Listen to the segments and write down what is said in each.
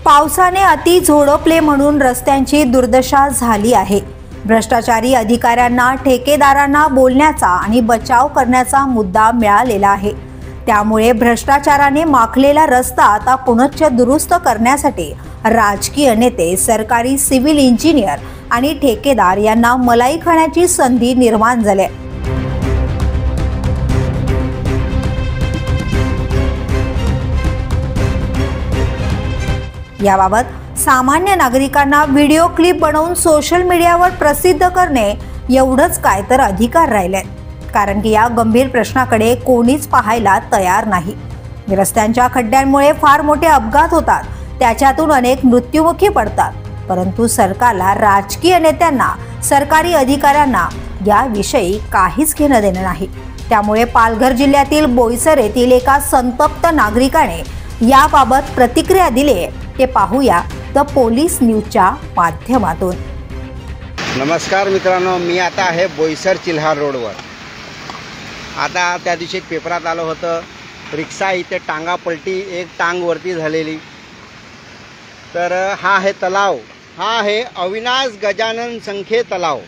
पावसाने अति झोडपले म्हणून रस्त्यांची दुर्दशा झाली आहे। भ्रष्टाचारी अधिकाऱ्यांना ठेकेदारांना बोलण्याचा आणि बचाव करण्याचा मुद्दा मिळालेला आहे। त्यामुळे भ्रष्टाचाराने माखलेला रस्ता आता पुनश्च दुरुस्त करण्यासाठी राजकीय नेते, सरकारी सिव्हिल इंजिनियर आणि ठेकेदार यांना मलाई खाण्याची संधी निर्माण झाली आहे। याबाबत सामान्य नागरिकांना व्हिडिओ क्लिप बनवून सोशल मीडियावर प्रसिद्ध करणे एवढंच काय तर अधिकार राहिले, कारण की या गंभीर प्रश्नाकडे कोणीच पाहायला तयार नाही। रस्त्यांच्या खड्ड्यांमुळे फार मोठे अपघात होतात, त्याच्यातून अनेक मृत्युमुखी पडतात, परंतु सरकारला, राजकीय नेत्यांना, सरकारी अधिकाऱ्यांना याविषयी काहीच घेणं देणं नाही। त्यामुळे पालघर जिल्ह्यातील बोईसर येथील एका संतप्त नागरिकाने याबाबत प्रतिक्रिया दिली, ते पाहूया द पोलीस न्यूजच्या माध्यमातून। नमस्कार मित्रांनो, मी आता आहे बोईसर चिल्हार रोडवर। आता त्या दिवशी एक पेपरात आलं होतं, रिक्षा इथे टांगा पलटी, एक टांग वरती झालेली। तर हा आहे तलाव, हा आहे अविनाश गजानन संखे तलाव।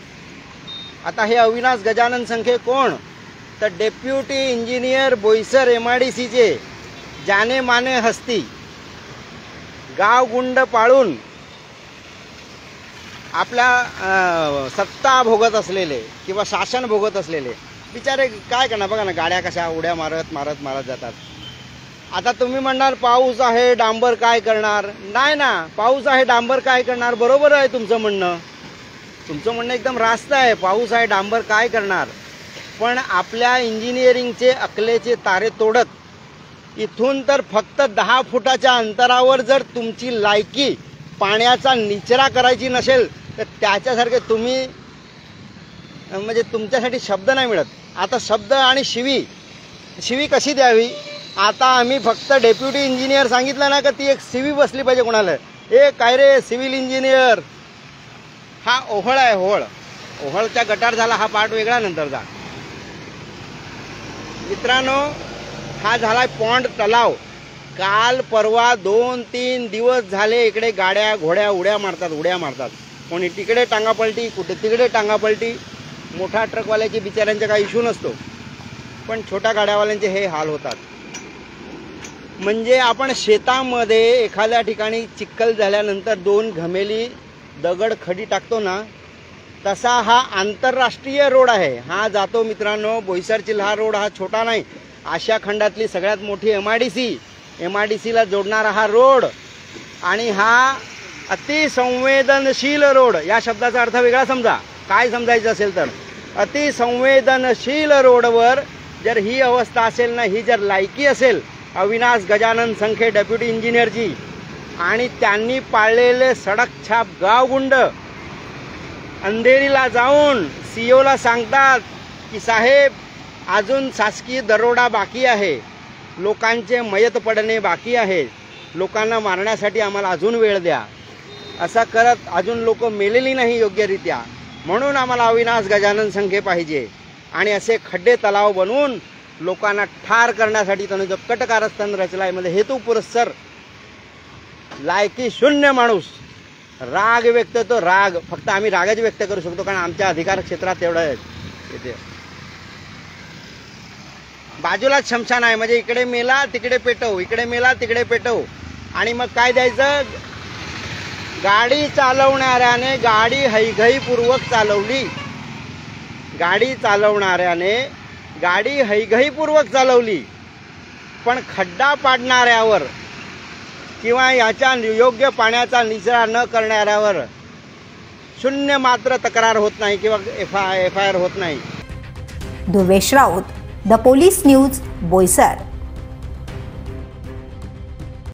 आता हे अविनाश गजानन संखे कोण? तर डेप्युटी इंजिनियर बोईसर MIDCचे जाने माने हस्ती, गाव गुंड पाळून आपल्या सत्ता भोगत असलेले किंवा शासन भोगत असलेले बिचारे काय करणार? बघा ना, गाड्या कशा उड्या मारत मारत मारत जातात। आता तुम्ही म्हणणार पाऊस आहे, डांबर काय करणार? नाही ना, पाऊस आहे, डांबर काय करणार? बरोबर आहे तुमचं म्हणणं, तुमचं म्हणणं एकदम रास्त आहे। पाऊस आहे, डांबर काय करणार? पण आपल्या इंजिनिअरिंगचे अकलेचे तारे तोडत इथून तर फक्त 10 फुटाच्या अंतरावर जर तुमची लायकी पाण्याचा निचरा करायची नसेल तर त्याच्यासारखे तुम्ही म्हणजे तुमच्यासाठी शब्द नाही मिळत। आता शब्द आणि शिवी कशी द्यावी? आता आम्ही फक्त डेप्युटी इंजिनियर सांगितलं ना का ती एक शिवी बसली पाहिजे कोणाला। ए काय रे सिव्हिल इंजिनियर, हा ओहळ आहे, ओहळच्या गटार झाला, हा पार्ट वेगळा नंतरचा। मित्रांनो, हा झाला पॉन्ड तलाव। काल परवा 2-3 दिवस झाले इकडे गाड्या घोड्या उड्या मारतात। कोणी तिकडे टांगापलटी, कुठे तिकडे टांगापलटी। मोठा ट्रकवाल्याचे बिचाऱ्यांचा काही इश्यू नसतो, पण छोट्या गाड्यावाल्यांचे हे हाल होतात। म्हणजे आपण शेतामध्ये एखाद्या ठिकाणी चिखल झाल्यानंतर 2 घमेली दगड खडी टाकतो ना, तसा हा आंतरराष्ट्रीय रोड आहे। हा जातो मित्रांनो, बोईसर चिल्हार रोड हा छोटा नाही, आशिया खंडातली सगळ्यात मोठी MIDCला जोडणारा हा रोड। आणि हा अतिसंवेदनशील रोड, या शब्दाचा अर्थ वेगळा समजा, काय समजायचं असेल तर अतिसंवेदनशील रोडवर जर ही अवस्था असेल ना, ही जर लायकी असेल अविनाश गजानन संखे डेप्युटी इंजिनियरची आणि त्यांनी पाळलेले सडक छाप गावगुंड अंधेरीला जाऊन COला सांगतात की साहेब अजून शासकीय दरोडा बाकी आहे, लोकांचे मयत पडणे बाकी आहे, लोकांना मारण्यासाठी आम्हाला अजून वेळ द्या। असं करत अजून लोक मेलेली नाही योग्यरित्या, म्हणून आम्हाला अविनाश गजानन संखे पाहिजे। आणि असे खड्डे तलाव बनवून लोकांना ठार करण्यासाठी त्यांनी जो कट कारस्थान रचलाय, म्हणजे हेतुपुरस्सर लायकी शून्य माणूस राग व्यक्त तो राग, फक्त आम्ही रागच व्यक्त करू शकतो कारण आमच्या अधिकार क्षेत्रात तेवढं आहे। येते बाजूलाच शमशान आहे, म्हणजे इकडे मेला तिकडे पेटव, इकडे मेला तिकडे पेटव। आणि मग काय द्यायचं? गाडी चालवणाऱ्याने गाडी हैघईपूर्वक चालवली, गाडी हैघईपूर्वक चालवली, पण खड्डा पाडणाऱ्यावर किंवा याच्या योग्य पाण्याचा निचरा न करणाऱ्यावर शून्य मात्र तक्रार होत नाही किंवा FIR होत नाही। Durvesh Raut, the police news, Boisar.